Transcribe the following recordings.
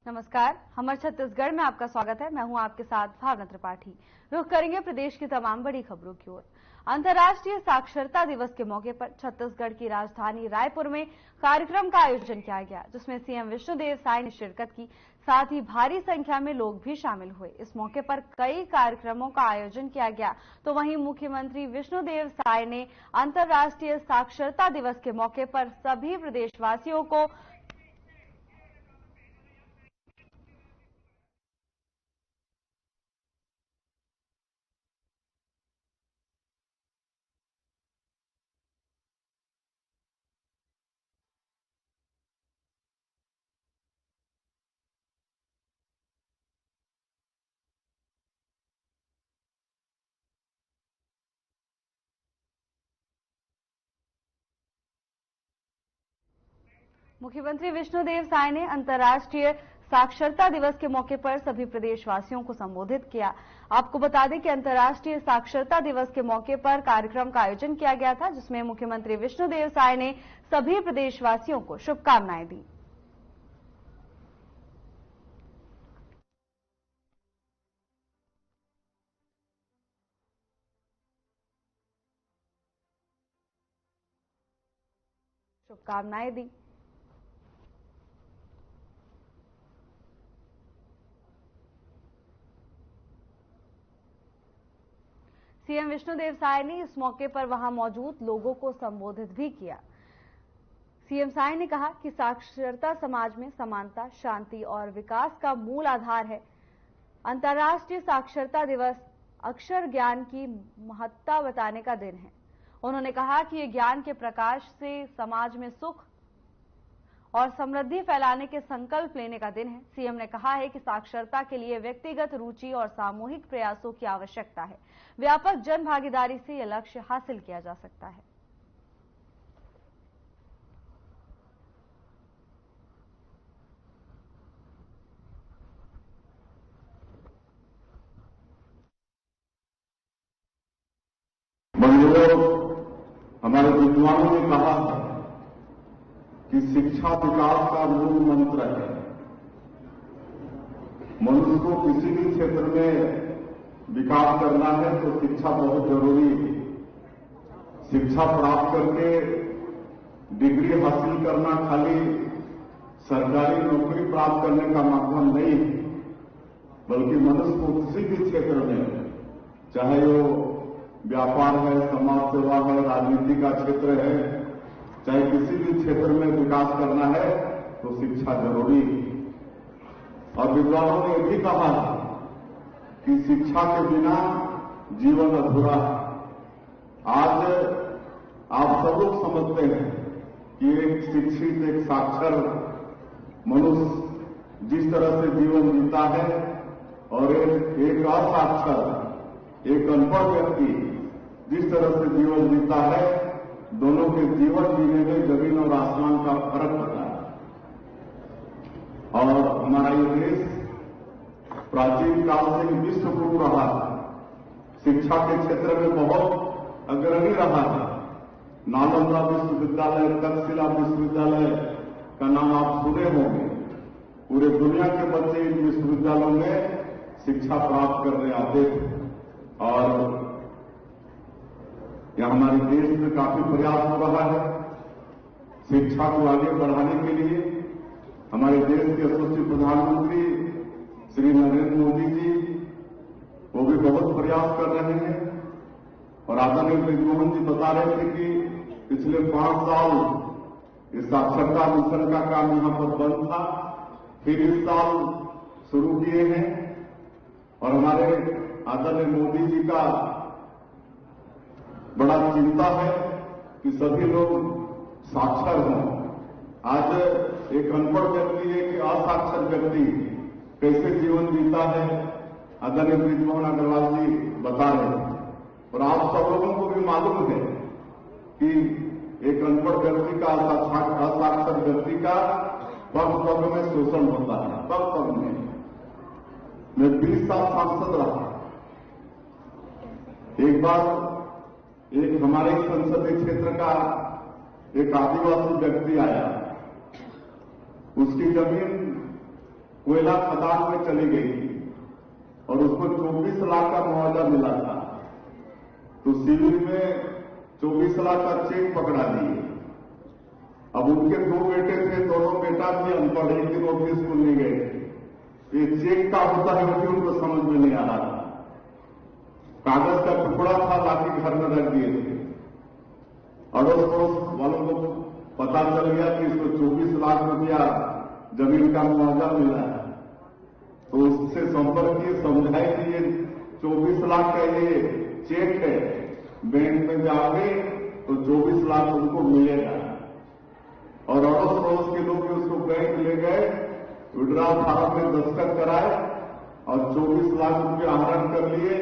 नमस्कार, हमर छत्तीसगढ़ में आपका स्वागत है। मैं हूं आपके साथ भावना त्रिपाठी। रुख करेंगे प्रदेश की तमाम बड़ी खबरों की ओर। अंतर्राष्ट्रीय साक्षरता दिवस के मौके पर छत्तीसगढ़ की राजधानी रायपुर में कार्यक्रम का आयोजन किया गया, जिसमें सीएम विष्णुदेव साय ने शिरकत की। साथ ही भारी संख्या में लोग भी शामिल हुए। इस मौके पर कई कार्यक्रमों का आयोजन किया गया। तो वहीं मुख्यमंत्री विष्णुदेव साय ने अंतर्राष्ट्रीय साक्षरता दिवस के मौके पर सभी प्रदेशवासियों को मुख्यमंत्री विष्णुदेव साय ने अंतर्राष्ट्रीय साक्षरता दिवस के मौके पर सभी प्रदेशवासियों को संबोधित किया। आपको बता दें कि अंतर्राष्ट्रीय साक्षरता दिवस के मौके पर कार्यक्रम का आयोजन किया गया था, जिसमें मुख्यमंत्री विष्णुदेव साय ने सभी प्रदेशवासियों को शुभकामनाएं दी। सीएम विष्णुदेव साय ने इस मौके पर वहां मौजूद लोगों को संबोधित भी किया। सीएम साय ने कहा कि साक्षरता समाज में समानता, शांति और विकास का मूल आधार है। अंतर्राष्ट्रीय साक्षरता दिवस अक्षर ज्ञान की महत्ता बताने का दिन है। उन्होंने कहा कि ये ज्ञान के प्रकाश से समाज में सुख और समृद्धि फैलाने के संकल्प लेने का दिन है। सीएम ने कहा है कि साक्षरता के लिए व्यक्तिगत रुचि और सामूहिक प्रयासों की आवश्यकता है। व्यापक जन भागीदारी से यह लक्ष्य हासिल किया जा सकता है। बंधुओं, हमारे विद्वानों ने कहा है कि शिक्षा विकास का मूल मंत्र है। मनुष्य को किसी भी क्षेत्र में विकास करना है तो शिक्षा बहुत जरूरी है। शिक्षा प्राप्त करके डिग्री हासिल करना खाली सरकारी नौकरी प्राप्त करने का माध्यम नहीं है, बल्कि मनुष्य को किसी भी क्षेत्र में, चाहे वो व्यापार है, समाज सेवा है, राजनीति का क्षेत्र है, चाहे किसी भी क्षेत्र में विकास करना है तो शिक्षा जरूरी है। और विद्वानों ने भी कहा है कि शिक्षा के बिना जीवन अधूरा है। आज आप सब लोग समझते हैं कि एक शिक्षित, एक साक्षर मनुष्य जिस तरह से जीवन जीता है और एक असाक्षर, एक अनपढ़ व्यक्ति जिस तरह से जीवन जीता है, दोनों के जीवन जीने में जमीन और आसमान का फर्क होता है। और हमारा ये देश प्राचीन काल से विश्व गुरु रहा है, शिक्षा के क्षेत्र में बहुत अग्रणी रहा है। नालंदा विश्वविद्यालय, तक्षशिला विश्वविद्यालय का नाम आप सुने होंगे। पूरे दुनिया के बच्चे इन विश्वविद्यालयों में शिक्षा प्राप्त करने आते थे। और यह हमारे देश में काफी प्रयास हो रहा है शिक्षा को आगे बढ़ाने के लिए। हमारे देश के यशस्वी प्रधानमंत्री श्री नरेंद्र मोदी जी वो भी बहुत प्रयास कर रहे हैं। और आदरणीय ब्रिजमोहन जी बता रहे थे कि पिछले 5 साल इस साक्षरता मिशन का काम यहां पर बंद था, फिर इस साल शुरू किए हैं। और हमारे आदरणीय मोदी जी का बड़ा चिंता है कि सभी लोग साक्षर हों। आज एक अनपढ़ व्यक्ति, एक असाक्षर व्यक्ति कैसे जीवन जीता है, आदरणीय ब्रिजमोहन अग्रवाल जी बता रहे हैं। और आप सब लोगों को भी मालूम है कि एक अनपढ़ व्यक्ति का, असाक्षर व्यक्ति का पग पग में शोषण होता है। पग पग में मैं 20 साल सांसद रहा। एक बार एक हमारे संसदीय क्षेत्र का एक आदिवासी व्यक्ति आया, उसकी जमीन कोयला खदान में चली गई थी और उसको 24 लाख का मुआवजा मिला था, तो शिविर में 24 लाख का चेक पकड़ा दिए। अब उनके 2 बेटे थे, दोनों बेटा भी अनपढ़, एक दिन वो भी स्कूल नहीं गए थे। ये चेक का होता है वो भी उनको समझ में नहीं आ रहा था। कागज का टुकड़ा था, लाके घर में रख दिए थे। अड़ोस पड़ोस वालों को पता चल गया कि इसको 24 लाख रुपया जमीन का मुआवजा मिला है, तो उससे संपर्क किए, समझाए कि ये 24 लाख का ये चेक है, बैंक में जाओगे तो 24 लाख उनको मिलेगा। और अड़ोस पड़ोस के लोग उसको बैंक ले गए, विड्रॉल फार्म में दस्तखत कराए और 24 लाख रुपया आहरण कर लिए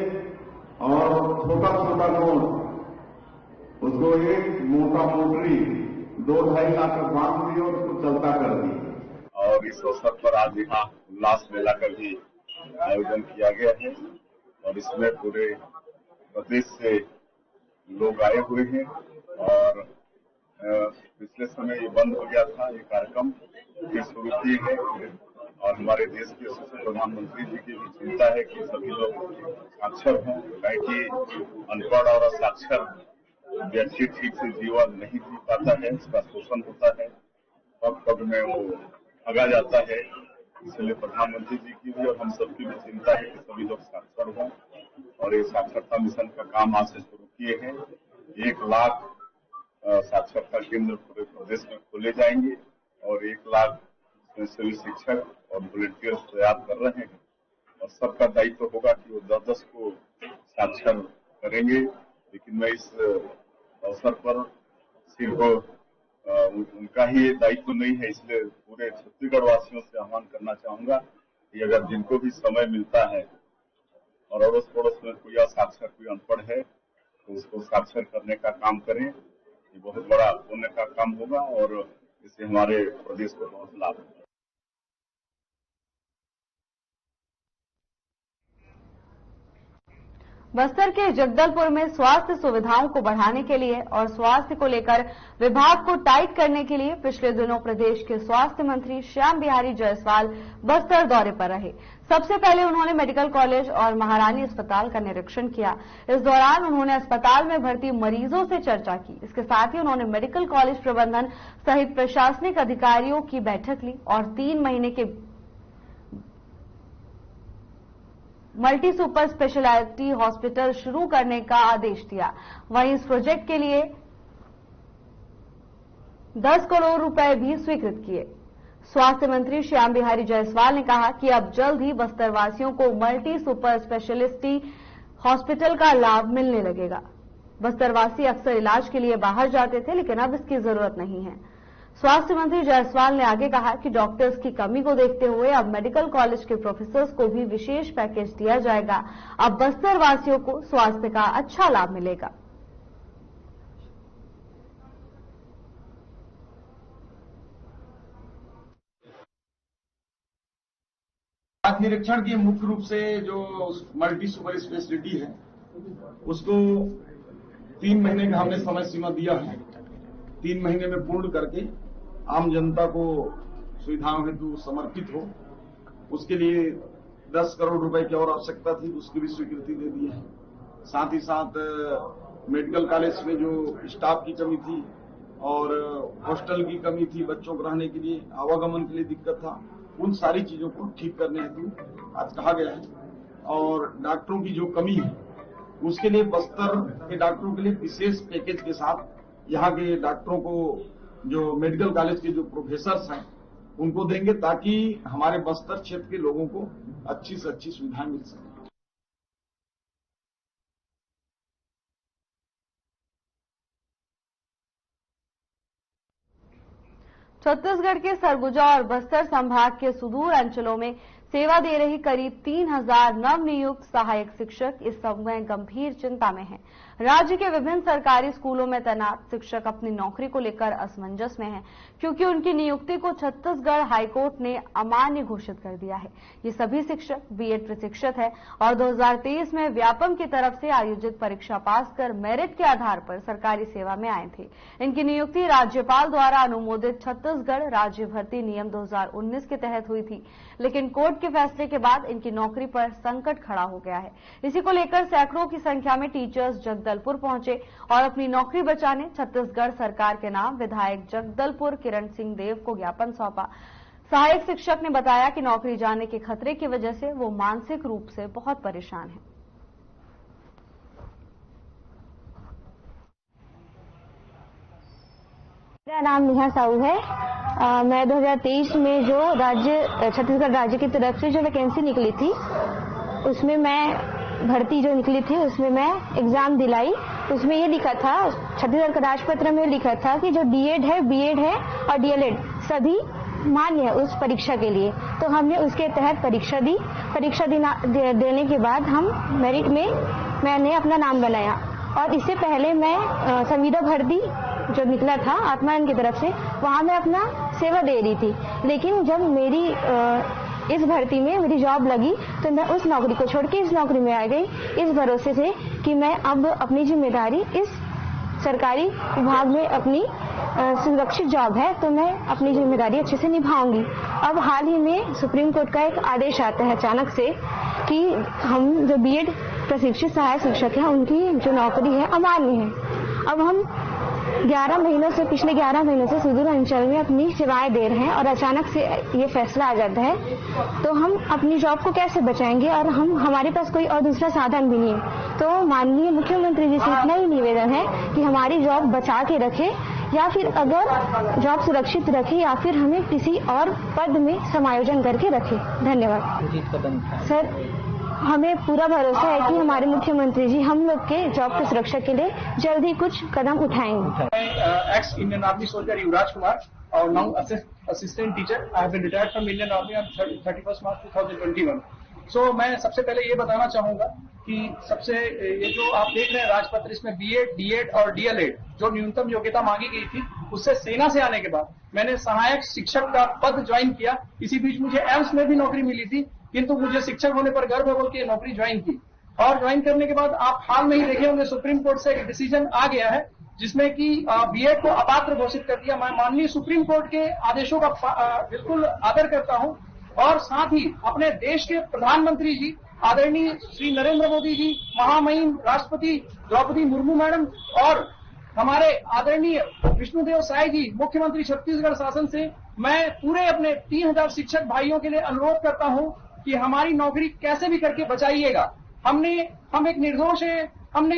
और छोटा छोटा नोट उसको एक मोटा मोटरी 2-2.5 लाख का बांध दिए और उसको चलता कर दिया। और इस अवसर पर आज यहाँ उल्लास मेला का भी आयोजन किया गया है और इसमें पूरे प्रदेश से लोग आए हुए हैं। और पिछले समय ये बंद हो गया था, ये कार्यक्रम फिर शुरू किए हैं और हमारे देश के यशस्वी प्रधानमंत्री जी की भी चिंता है कि सभी लोग साक्षर हों, क्योंकि अनपढ़ और असाक्षर व्यक्ति ठीक से जीवन नहीं जी पाता है, उसका शोषण होता है, पग में वो ठगा जाता है। इसलिए प्रधानमंत्री जी की भी और हम सबकी भी चिंता है कि सभी लोग साक्षर हों और ये साक्षरता मिशन का काम आज से शुरू किए हैं। 1 लाख साक्षरता केंद्र पूरे प्रदेश में खोले जाएंगे और 1 लाख सिविल शिक्षक और वॉलंटियर्स तैयार कर रहे हैं और सबका दायित्व होगा कि वो 10-10 को साक्षर करेंगे। लेकिन मैं इस अवसर पर सिर्फ उनका ही दायित्व नहीं है, इसलिए पूरे छत्तीसगढ़ वासियों से आह्वान करना चाहूंगा कि अगर जिनको भी समय मिलता है और अड़ोस पड़ोस में कोई असाक्षर, कोई अनपढ़ है, तो उसको साक्षर करने का काम करें। ये बहुत बड़ा पुण्य का काम होगा और इससे हमारे प्रदेश को बहुत लाभ होगा। बस्तर के जगदलपुर में स्वास्थ्य सुविधाओं को बढ़ाने के लिए और स्वास्थ्य को लेकर विभाग को टाइट करने के लिए पिछले दिनों प्रदेश के स्वास्थ्य मंत्री श्याम बिहारी जायसवाल बस्तर दौरे पर रहे। सबसे पहले उन्होंने मेडिकल कॉलेज और महारानी अस्पताल का निरीक्षण किया। इस दौरान उन्होंने अस्पताल में भर्ती मरीजों से चर्चा की। इसके साथ ही उन्होंने मेडिकल कॉलेज प्रबंधन सहित प्रशासनिक अधिकारियों की बैठक ली और 3 महीने के मल्टी सुपर स्पेशलिटी हॉस्पिटल शुरू करने का आदेश दिया। वहीं इस प्रोजेक्ट के लिए 10 करोड़ रुपए भी स्वीकृत किए। स्वास्थ्य मंत्री श्याम बिहारी जायसवाल ने कहा कि अब जल्द ही बस्तर वासियों को मल्टी सुपर स्पेशलिटी हॉस्पिटल का लाभ मिलने लगेगा। बस्तर वासी अक्सर इलाज के लिए बाहर जाते थे, लेकिन अब इसकी जरूरत नहीं है। स्वास्थ्य मंत्री जायसवाल ने आगे कहा कि डॉक्टर्स की कमी को देखते हुए अब मेडिकल कॉलेज के प्रोफेसर्स को भी विशेष पैकेज दिया जाएगा। अब बस्तर वासियों को स्वास्थ्य का अच्छा लाभ मिलेगा। निरीक्षण की मुख्य रूप से जो मल्टी सुपर स्पेशलिटी है उसको 3 महीने का हमने समय सीमा दिया है। 3 महीने में पूर्ण करके आम जनता को सुविधाओं हेतु समर्पित हो, उसके लिए 10 करोड़ रुपए की और आवश्यकता थी, उसकी भी स्वीकृति दे दी है। साथ ही साथ मेडिकल कॉलेज में जो स्टाफ की कमी थी और हॉस्टल की कमी थी, बच्चों को रहने के लिए, आवागमन के लिए दिक्कत था, उन सारी चीजों को ठीक करने हेतु आज कहा गया है। और डॉक्टरों की जो कमी है उसके लिए बस्तर के डॉक्टरों के लिए विशेष पैकेज के साथ यहाँ के डॉक्टरों को जो मेडिकल कॉलेज के जो प्रोफेसर्स हैं उनको देंगे, ताकि हमारे बस्तर क्षेत्र के लोगों को अच्छी से अच्छी सुविधाएं मिल सके। छत्तीसगढ़ के सरगुजा और बस्तर संभाग के सुदूर अंचलों में सेवा दे रही करीब 3000 नवनियुक्त सहायक शिक्षक इस समय गंभीर चिंता में हैं। राज्य के विभिन्न सरकारी स्कूलों में तैनात शिक्षक अपनी नौकरी को लेकर असमंजस में हैं, क्योंकि उनकी नियुक्ति को छत्तीसगढ़ हाईकोर्ट ने अमान्य घोषित कर दिया है। ये सभी शिक्षक बीएड प्रशिक्षित है और 2023 में व्यापम की तरफ से आयोजित परीक्षा पास कर मेरिट के आधार पर सरकारी सेवा में आए थे। इनकी नियुक्ति राज्यपाल द्वारा अनुमोदित छत्तीसगढ़ राज्य भर्ती नियम 2019 के तहत हुई थी, लेकिन कोर्ट के फैसले के बाद इनकी नौकरी पर संकट खड़ा हो गया है। इसी को लेकर सैकड़ों की संख्या में टीचर्स जगदलपुर पहुंचे और अपनी नौकरी बचाने छत्तीसगढ़ सरकार के नाम विधायक जगदलपुर किरण सिंह देव को ज्ञापन सौंपा। सहायक शिक्षक ने बताया कि नौकरी जाने के खतरे की वजह से वो मानसिक रूप से बहुत परेशान है। मेरा नाम नेहा साहू है। मैं 2023 में जो छत्तीसगढ़ राज्य की तरफ से जो वैकेंसी निकली थी उसमें मैं भर्ती जो निकली थी उसमें मैं एग्जाम दिलाई। उसमें ये लिखा था, छत्तीसगढ़ का राजपत्र में लिखा था कि जो डीएड है, बीएड है और डीएलएड सभी मान्य है उस परीक्षा के लिए। तो हमने उसके तहत परीक्षा दी। परीक्षा देने के बाद हम मेरिट में मैंने अपना नाम बनाया और इससे पहले मैं संविदा भर्ती जो निकला था आत्मानंद की तरफ से, वहां मैं अपना सेवा दे रही थी। लेकिन जब मेरी इस भर्ती में मेरी जॉब लगी तो मैं उस नौकरी को छोड़ के इस नौकरी में आ गई, इस भरोसे से कि मैं अब अपनी जिम्मेदारी इस सरकारी विभाग में अपनी सुरक्षित जॉब है तो मैं अपनी जिम्मेदारी अच्छे से निभाऊंगी। अब हाल ही में सुप्रीम कोर्ट का एक आदेश आता है अचानक से कि हम जो बीएड प्रशिक्षित सहायक शिक्षक हैं उनकी जो नौकरी है अमान्य है। अब हम पिछले 11 महीनों से सुदूर अंचल में अपनी सेवाएं दे रहे हैं और अचानक से ये फैसला आ जाता है तो हम अपनी जॉब को कैसे बचाएंगे और हमारे पास कोई और दूसरा साधन भी नहीं है। तो माननीय मुख्यमंत्री जी से इतना ही निवेदन है कि हमारी जॉब बचा के रखे या फिर अगर जॉब सुरक्षित रखे या फिर हमें किसी और पद में समायोजन करके रखे। धन्यवाद सर। हमें पूरा भरोसा है कि हमारे मुख्यमंत्री जी हम लोग के जॉब की सुरक्षा के लिए जल्द ही कुछ कदम उठाएंगे। Ex Indian army soldier Yuvraj Kumar और now assistant teacher. I have been retired from Indian army on 31 March 2021। So मैं सबसे पहले ये बताना चाहूंगा कि ये जो आप देख रहे हैं राजपत्र, इसमें बीएड, डीएड और डीएलएड जो न्यूनतम योग्यता मांगी गई थी उससे सेना से आने के बाद मैंने सहायक शिक्षक का पद ज्वाइन किया। इसी बीच मुझे एम्स में भी नौकरी मिली थी, किंतु मुझे शिक्षक होने पर गर्व है बोल के नौकरी ज्वाइन की। और ज्वाइन करने के बाद आप हाल में ही देखे होंगे सुप्रीम कोर्ट से एक डिसीजन आ गया है जिसमें कि बीएड को अपात्र घोषित कर दिया। मैं माननीय सुप्रीम कोर्ट के आदेशों का बिल्कुल आदर करता हूं और साथ ही अपने देश के प्रधानमंत्री जी आदरणीय श्री नरेंद्र मोदी जी, महामहिम राष्ट्रपति द्रौपदी मुर्मू मैडम और हमारे आदरणीय विष्णुदेव साय जी मुख्यमंत्री छत्तीसगढ़ शासन से मैं पूरे अपने 3000 शिक्षक भाइयों के लिए अनुरोध करता हूं कि हमारी नौकरी कैसे भी करके बचाइएगा। हम एक निर्दोष है, हमने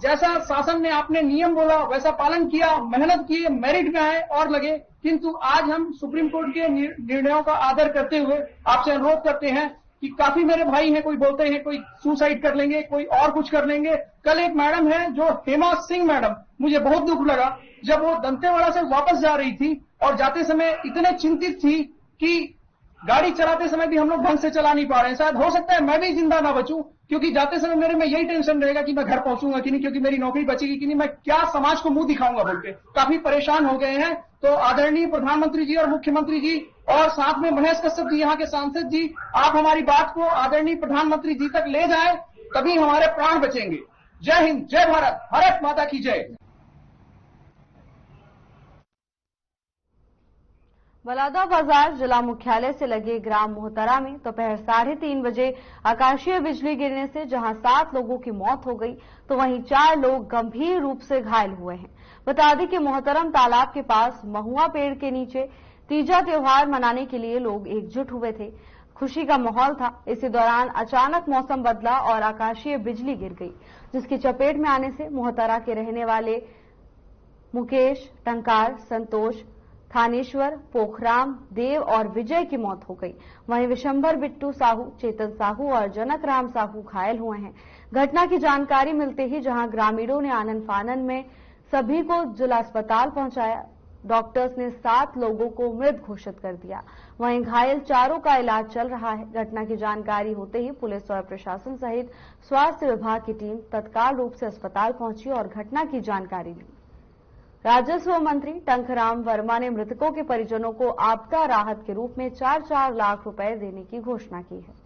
जैसा शासन ने आपने नियम बोला वैसा पालन किया, मेहनत किए, मेरिट में आए और लगे, किंतु आज हम सुप्रीम कोर्ट के निर्णयों का आदर करते हुए आपसे अनुरोध करते हैं कि काफी मेरे भाई हैं, कोई बोलते हैं कोई सुसाइड कर लेंगे, कोई और कुछ कर लेंगे। कल एक मैडम है जो हेमा सिंह मैडम, मुझे बहुत दुख लगा जब वो दंतेवाड़ा से वापस जा रही थी और जाते समय इतने चिंतित थी कि गाड़ी चलाते समय भी हम लोग ढंग से चला नहीं पा रहे हैं। शायद हो सकता है मैं भी जिंदा ना बचूं, क्योंकि जाते समय मेरे में यही टेंशन रहेगा कि मैं घर पहुंचूंगा कि नहीं, क्योंकि मेरी नौकरी बचेगी कि नहीं, मैं क्या समाज को मुंह दिखाऊंगा बोल के काफी परेशान हो गए हैं। तो आदरणीय प्रधानमंत्री जी और मुख्यमंत्री जी और साथ में महेश कश्यप जी, यहाँ के सांसद जी, आप हमारी बात को आदरणीय प्रधानमंत्री जी तक ले जाएं, तभी हमारे प्राण बचेंगे। जय हिंद, जय भारत, भारत माता की जय। बलौदाबाजार जिला मुख्यालय से लगे ग्राम मोहतरा में दोपहर 3:30 बजे आकाशीय बिजली गिरने से जहां 7 लोगों की मौत हो गई तो वहीं 4 लोग गंभीर रूप से घायल हुए हैं। बता दें कि मोहतरम तालाब के पास महुआ पेड़ के नीचे तीजा त्योहार मनाने के लिए लोग एकजुट हुए थे। खुशी का माहौल था। इसी दौरान अचानक मौसम बदला और आकाशीय बिजली गिर गई, जिसकी चपेट में आने से मोहतरा के रहने वाले मुकेश, टंकार, संतोष, थानेश्वर, पोखराम, देव और विजय की मौत हो गई। वहीं विशंबर बिट्टू साहू, चेतन साहू और जनक राम साहू घायल हुए हैं। घटना की जानकारी मिलते ही जहां ग्रामीणों ने आनन फानन में सभी को जिला अस्पताल पहुंचाया। डॉक्टर्स ने 7 लोगों को मृत घोषित कर दिया। वहीं घायल 4 का इलाज चल रहा है। घटना की जानकारी होते ही पुलिस और प्रशासन सहित स्वास्थ्य विभाग की टीम तत्काल रूप से अस्पताल पहुंची और घटना की जानकारी ली। राजस्व मंत्री टंकराम वर्मा ने मृतकों के परिजनों को आपदा राहत के रूप में 4-4 लाख रुपए देने की घोषणा की है।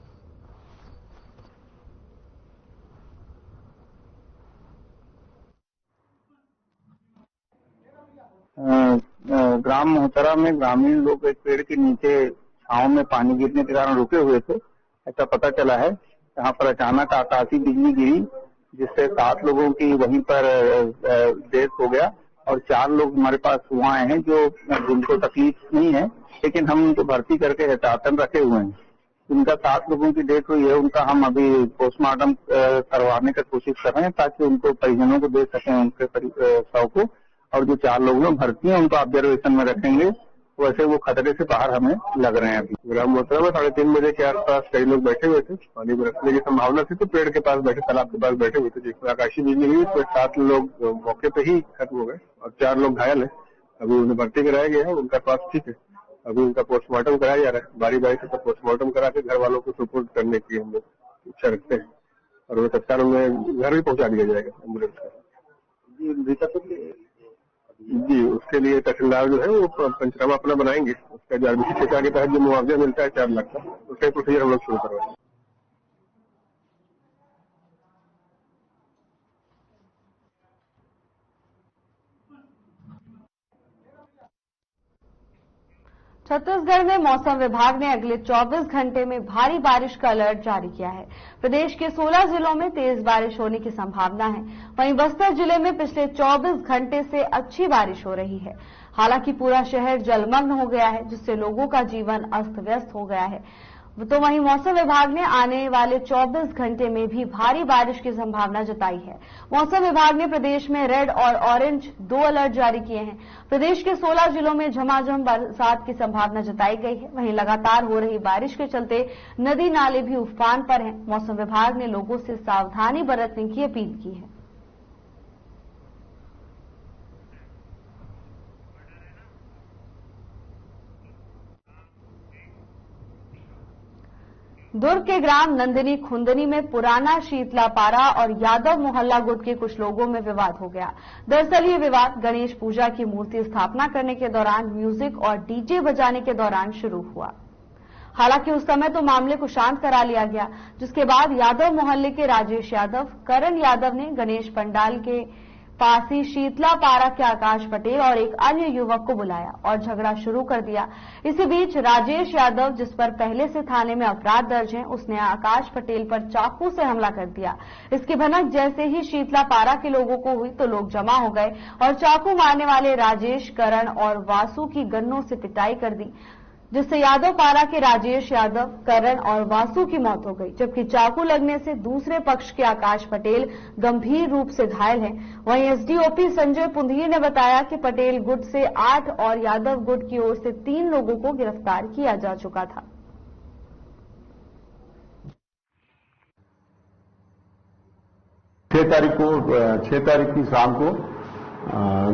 ग्राम मोहतरा में ग्रामीण लोग एक पेड़ के नीचे छांव में पानी गिरने के कारण रुके हुए थे। ऐसा पता चला है यहाँ पर अचानक आकाशीय बिजली गिरी, जिससे 7 लोगों की वहीं पर डेथ हो गया और 4 लोग हमारे पास हुआ हैं जिनको तकलीफ नहीं है, लेकिन हम उनको भर्ती करके एहतियातन रखे हुए हैं। जिनका 7 लोगों की डेथ हुई है उनका हम अभी पोस्टमार्टम करवाने की कोशिश कर रहे हैं ताकि उनको परिजनों को दे सकें उनके शव को, और जो 4 लोग भर्ती हैं उनको ऑब्जर्वेशन में रखेंगे। वैसे वो खतरे से बाहर हमें लग रहे हैं। अभी ग्राम मोहतरा में 3:30 बजे के आसपास कई लोग बैठे हुए थे, पानी बरसने की संभावना थी तो पेड़ के पास बैठे, तालाब के पास बैठे हुए थे, जिसमें आकाशीय बिजली हुई। तो 7 लोग मौके पे ही खत्म हो गए और 4 लोग घायल है। अभी उन्हें भर्ती कराया गया है, उनका स्वास्थ्य ठीक है। अभी उनका पोस्टमार्टम कराया जा रहा है। बारी बारी से पोस्टमार्टम करा के घर वालों को सुपुर्द करने की हम लोग इच्छा रखते हैं और वो तत्काल उन्हें घर भी पहुंचा दिया जाएगा एम्बुलेंस का। जी, उसके लिए तहसीलदार जो है वो पंचनामा अपना बनाएंगे। उसका जो आरबीसी ठेका के तहत जो मुआवजा मिलता है 4 लाख का, उसका प्रोसीजर हम लोग शुरू करवाएंगे। छत्तीसगढ़ में मौसम विभाग ने अगले 24 घंटे में भारी बारिश का अलर्ट जारी किया है। प्रदेश के 16 जिलों में तेज बारिश होने की संभावना है। वहीं बस्तर जिले में पिछले 24 घंटे से अच्छी बारिश हो रही है। हालांकि पूरा शहर जलमग्न हो गया है, जिससे लोगों का जीवन अस्त व्यस्त हो गया है। तो वहीं मौसम विभाग ने आने वाले 24 घंटे में भी भारी बारिश की संभावना जताई है। मौसम विभाग ने प्रदेश में रेड और ऑरेंज 2 अलर्ट जारी किए हैं। प्रदेश के 16 जिलों में झमाझम बरसात की संभावना जताई गई है। वहीं लगातार हो रही बारिश के चलते नदी नाले भी उफान पर हैं। मौसम विभाग ने लोगों से सावधानी बरतने की अपील की है। दुर्ग के ग्राम नंदिनी खुंदनी में पुराना शीतलापारा और यादव मोहल्ला गुट के कुछ लोगों में विवाद हो गया। दरअसल ये विवाद गणेश पूजा की मूर्ति स्थापना करने के दौरान म्यूजिक और डीजे बजाने के दौरान शुरू हुआ। हालांकि उस समय तो मामले को शांत करा लिया गया, जिसके बाद यादव मोहल्ले के राजेश यादव, करण यादव ने गणेश पंडाल के पास ही शीतलापारा के आकाश पटेल और एक अन्य युवक को बुलाया और झगड़ा शुरू कर दिया। इसी बीच राजेश यादव, जिस पर पहले से थाने में अपराध दर्ज है, उसने आकाश पटेल पर चाकू से हमला कर दिया। इसकी भनक जैसे ही शीतलापारा के लोगों को हुई तो लोग जमा हो गए और चाकू मारने वाले राजेश, करण और वासु की गन्नों से पिटाई कर दी, जिससे यादव पारा के राजेश यादव, करण और वासु की मौत हो गई, जबकि चाकू लगने से दूसरे पक्ष के आकाश पटेल गंभीर रूप से घायल हैं। वहीं एसडीओपी संजय पुंधीर ने बताया कि पटेल गुट से 8 और यादव गुट की ओर से 3 लोगों को गिरफ्तार किया जा चुका था। छह तारीख की शाम को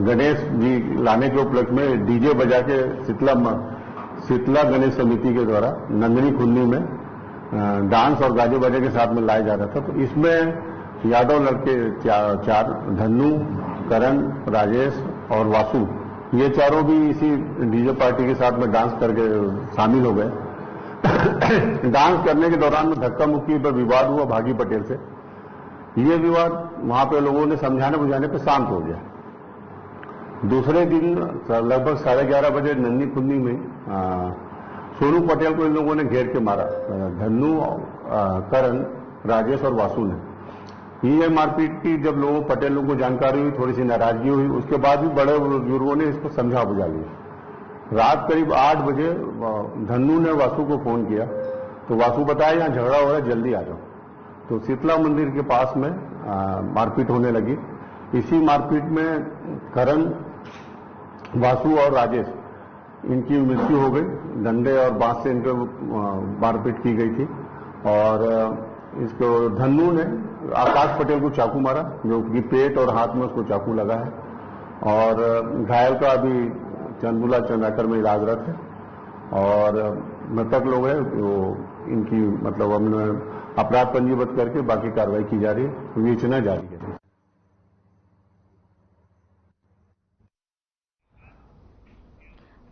गणेश जी लाने के उपलक्ष्य में डीजे बजा के शीतला गणेश समिति के द्वारा नंदिनी खुंदनी में डांस और गाजे बाजे के साथ में लाया जा रहा था। तो इसमें यादव लड़के 4 धन्नू, करण, राजेश और वासु, ये चारों भी इसी डीजे पार्टी के साथ में डांस करके शामिल हो गए। डांस करने के दौरान धक्का मुक्की पर विवाद हुआ भागी पटेल से। ये विवाद वहां पे लोगों ने समझाने बुझाने पर शांत हो गया। दूसरे दिन लगभग 11:30 बजे नंदिनी खुंदनी में सोनू पटेल को इन लोगों ने घेर के मारा। धन्नू, करण, राजेश और वासु ने। ये मारपीट की जब लोगों पटेलों को जानकारी हुई, थोड़ी सी नाराजगी हुई। उसके बाद भी बड़े बुजुर्गों ने इसको समझा बुझा लिया। रात करीब 8 बजे धन्नू ने वासु को फोन किया तो वासु बताया यहाँ झगड़ा हो रहा है, जल्दी आ जाओ। तो शीतला मंदिर के पास में मारपीट होने लगी। इसी मारपीट में करण, वासु और राजेश, इनकी मृत्यु हो गई। डंडे और बांस से इनको मारपीट की गई थी। और इसको धन्नू ने आकाश पटेल को चाकू मारा, जो कि पेट और हाथ में उसको चाकू लगा है। और घायल का अभी चंदुला चंद्राकर में इलाजरत है और मृतक लोग हैं वो इनकी मतलब हमने अपराध पंजीबद्ध करके बाकी कार्रवाई की जा रही है, विवेचना जारी है।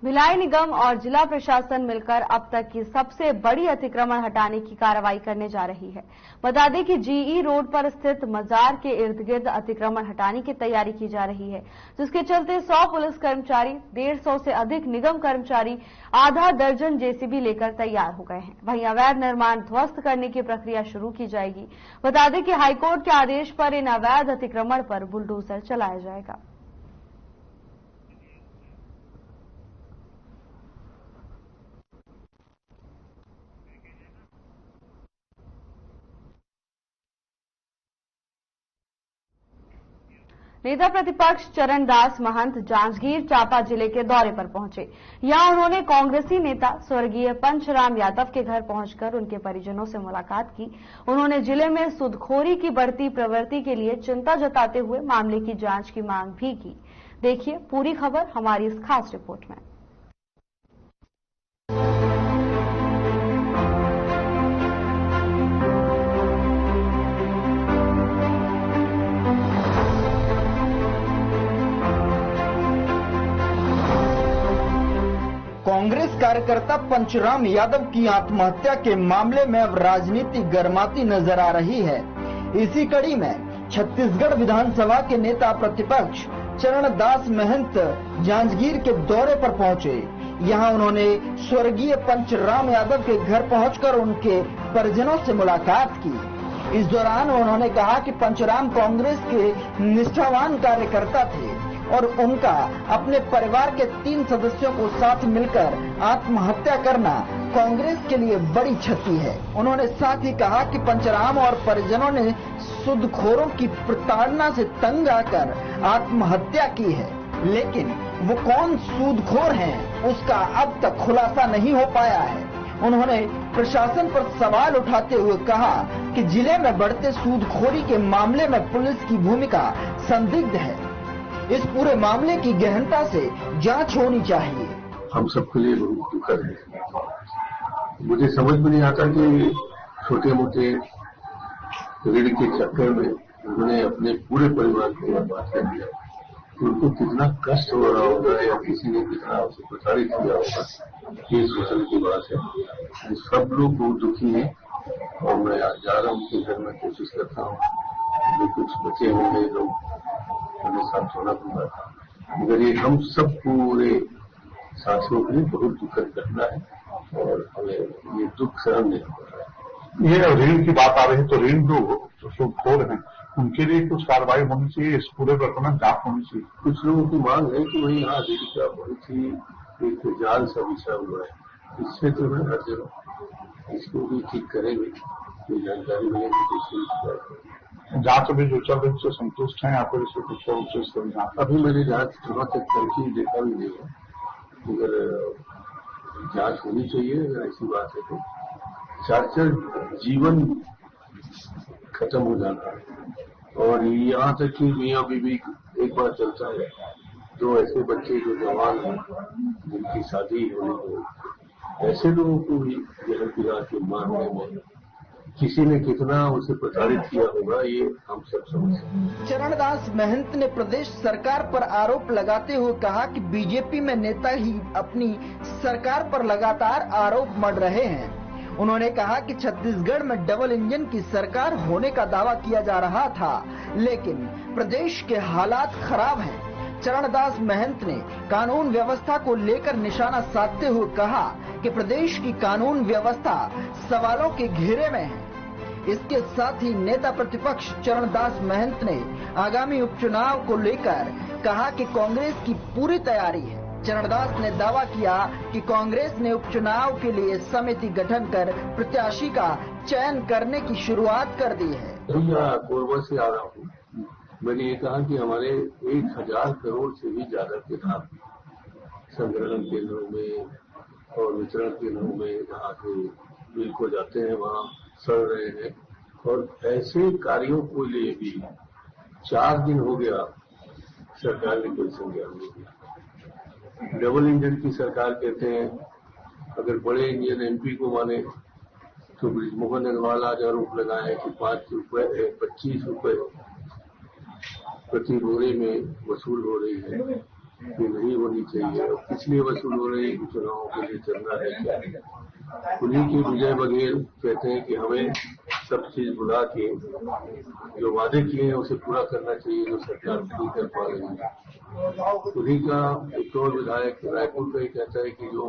भिलाई निगम और जिला प्रशासन मिलकर अब तक की सबसे बड़ी अतिक्रमण हटाने की कार्रवाई करने जा रही है। बता दें कि जीई रोड पर स्थित मजार के इर्द गिर्द अतिक्रमण हटाने की तैयारी की जा रही है, जिसके चलते 100 पुलिस कर्मचारी, 150 से अधिक निगम कर्मचारी, आधा दर्जन जेसीबी लेकर तैयार हो गए हैं। वहीं अवैध निर्माण ध्वस्त करने की प्रक्रिया शुरू की जाएगी। बता दें कि हाईकोर्ट के आदेश पर इन अवैध अतिक्रमण पर बुलडोजर चलाया जाएगा। नेता प्रतिपक्ष चरणदास महंत जांजगीर चांपा जिले के दौरे पर पहुंचे। यहां उन्होंने कांग्रेसी नेता स्वर्गीय पंचराम यादव के घर पहुंचकर उनके परिजनों से मुलाकात की। उन्होंने जिले में सूदखोरी की बढ़ती प्रवृत्ति के लिए चिंता जताते हुए मामले की जांच की मांग भी की। देखिए पूरी खबर हमारी इस खास रिपोर्ट में। कांग्रेस कार्यकर्ता पंचराम यादव की आत्महत्या के मामले में अब राजनीति गर्माती नजर आ रही है। इसी कड़ी में छत्तीसगढ़ विधानसभा के नेता प्रतिपक्ष चरणदास महंत जांजगीर के दौरे पर पहुंचे। यहां उन्होंने स्वर्गीय पंचराम यादव के घर पहुंचकर उनके परिजनों से मुलाकात की। इस दौरान उन्होंने कहा कि पंचराम कांग्रेस के निष्ठावान कार्यकर्ता थे और उनका अपने परिवार के 3 सदस्यों को साथ मिलकर आत्महत्या करना कांग्रेस के लिए बड़ी क्षति है। उन्होंने साथ ही कहा कि पंचराम और परिजनों ने सूदखोरों की प्रताड़ना से तंग आकर आत्महत्या की है, लेकिन वो कौन सूदखोर हैं उसका अब तक खुलासा नहीं हो पाया है। उन्होंने प्रशासन पर सवाल उठाते हुए कहा कि जिले में बढ़ते सूदखोरी के मामले में पुलिस की भूमिका संदिग्ध है। इस पूरे मामले की गहनता से जांच होनी चाहिए। हम सबके लिए बहुत दुखद है। मुझे समझ में नहीं आता कि छोटे मोटे ऋण के चक्कर में उन्होंने अपने पूरे परिवार को बर्बाद कर दिया। उनको कितना कष्ट हो रहा होगा या किसी ने कितना उसे प्रताड़ित किया होगा, ये सोचने की बात है। सब लोग बहुत दुखी हैं और मैं आज जा रहा हूँ उनके घर में, कोशिश करता हूँ जो कुछ बचे होंगे लोग उन्हें सांत्वना दूंगा, मगर ये हम सब पूरे साथियों के लिए बहुत दुखद घटना है और हमें ये दुख सहन नहीं हो रहा है। ये ऋण की बात आ रही है तो ऋण जो सूदखोर हैं उनके लिए कुछ कार्रवाई होनी चाहिए, इस पूरे प्रकरण जांच होनी चाहिए। कुछ लोगों की मांग है कि वही यहाँ ऋण का बहुत ही एक जाल सा बिछा हुआ है इस क्षेत्र में हर जगह, इसको भी ठीक करेंगे, ये जानकारी मिलेगी तो जांच अभी जो चल रही से संतुष्ट हैं या फिर इसे कुछ और उचित जांच? अभी मेरी जांच वहां तक करके देखा भी नहीं है, मगर जांच होनी चाहिए। अगर ऐसी बात है तो 4 जीवन खत्म हो जाता है और यहाँ तक कि मियाँ बीवी एक बार चलता है तो ऐसे बच्चे जो जवान हैं जिनकी शादी होने को, ऐसे लोगों को भी जहर पिला के मारने में किसी ने कितना उसे प्रताड़ित किया होगा, ये हम सब समझते हैं। चरणदास महंत ने प्रदेश सरकार पर आरोप लगाते हुए कहा कि बीजेपी में नेता ही अपनी सरकार पर लगातार आरोप मढ़ रहे हैं। उन्होंने कहा कि छत्तीसगढ़ में डबल इंजन की सरकार होने का दावा किया जा रहा था, लेकिन प्रदेश के हालात खराब हैं। चरणदास महंत ने कानून व्यवस्था को लेकर निशाना साधते हुए कहा कि प्रदेश की कानून व्यवस्था सवालों के घेरे में है। इसके साथ ही नेता प्रतिपक्ष चरणदास महंत ने आगामी उपचुनाव को लेकर कहा कि कांग्रेस की पूरी तैयारी है। चरणदास ने दावा किया कि कांग्रेस ने उपचुनाव के लिए समिति गठन कर प्रत्याशी का चयन करने की शुरुआत कर दी है। कोरबा से आ रहा हूँ, मैंने ये कहा कि हमारे 1000 करोड़ से भी ज्यादा किताब संग्रहण केंद्रों में और वितरण केंद्रों में जहाँ से बिल को जाते हैं वहाँ सड़ रहे हैं और ऐसे कार्यों को लिए भी 4 दिन हो गया सरकार ने कोई संज्ञान नहीं लिया। डबल इंजन की सरकार कहते हैं। अगर बड़े इंजन एमपी को माने तो ब्रिजमोहन अग्रवाल आज आरोप लगाए कि 25 रुपए प्रति बोरे में वसूल हो रही है, ये नहीं होनी चाहिए। और किस लिए वसूल हो रही है? चुनावों के लिए चलना है क्या? उन्हीं के विजय बघेल कहते हैं कि हमें सब चीज बुला के जो वादे किए हैं उसे पूरा करना चाहिए, जो सरकार नहीं कर पा रही है। उन्हीं का एक और विधायक रायपुर का ही कहता है कि जो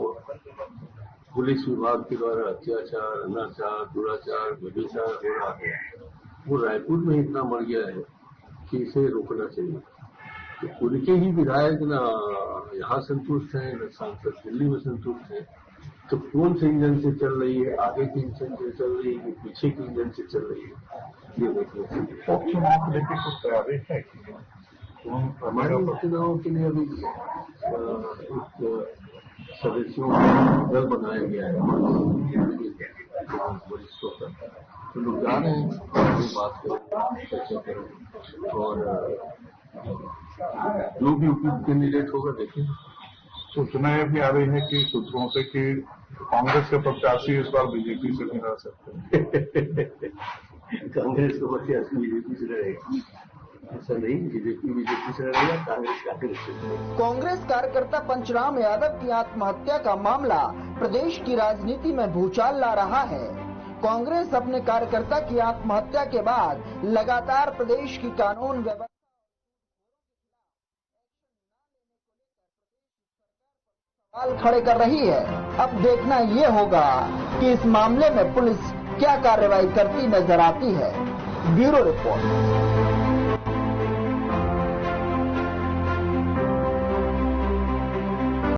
पुलिस विभाग के द्वारा अत्याचार, अनाचार, दुराचार, व्यभिचार हो रहा है, वो रायपुर में इतना मर गया है कि इसे रोकना चाहिए। तो उनके ही विधायक न यहाँ संतुष्ट हैं, न सांसद दिल्ली में संतुष्ट हैं। तो कौन से इंजन से चल रही है? आगे के इंजन से चल रही है कि पीछे के इंजन से चल रही है? ये देखना चाहिए। उपचुनाव को लेकर कुछ तैयारी है? हमारे उपचुनाव के लिए अभी सदस्यों का दल बनाया गया है वरिष्ठों का, तो लोग जा रहे हैं, बात करें, चर्चा करें और जो भी उपयुक्त कैंडिडेट होगा देखेंगे। सूचना यह भी आ रही है कि सूत्रों से कि कांग्रेस के प्रत्याशी इस बार बीजेपी से नहीं रह सकते। कांग्रेस के प्रत्याशी बीजेपी से लड़ेगा? ऐसा नहीं, बीजेपी से लड़ेगा, कांग्रेस से। कांग्रेस कार्यकर्ता पंचराम यादव की आत्महत्या का मामला प्रदेश की राजनीति में भूचाल ला रहा है। कांग्रेस अपने कार्यकर्ता की आत्महत्या के बाद लगातार प्रदेश की कानून व्यवस्था सवाल खड़े कर रही है। अब देखना ये होगा कि इस मामले में पुलिस क्या कार्रवाई करती नजर आती है। Bureau report.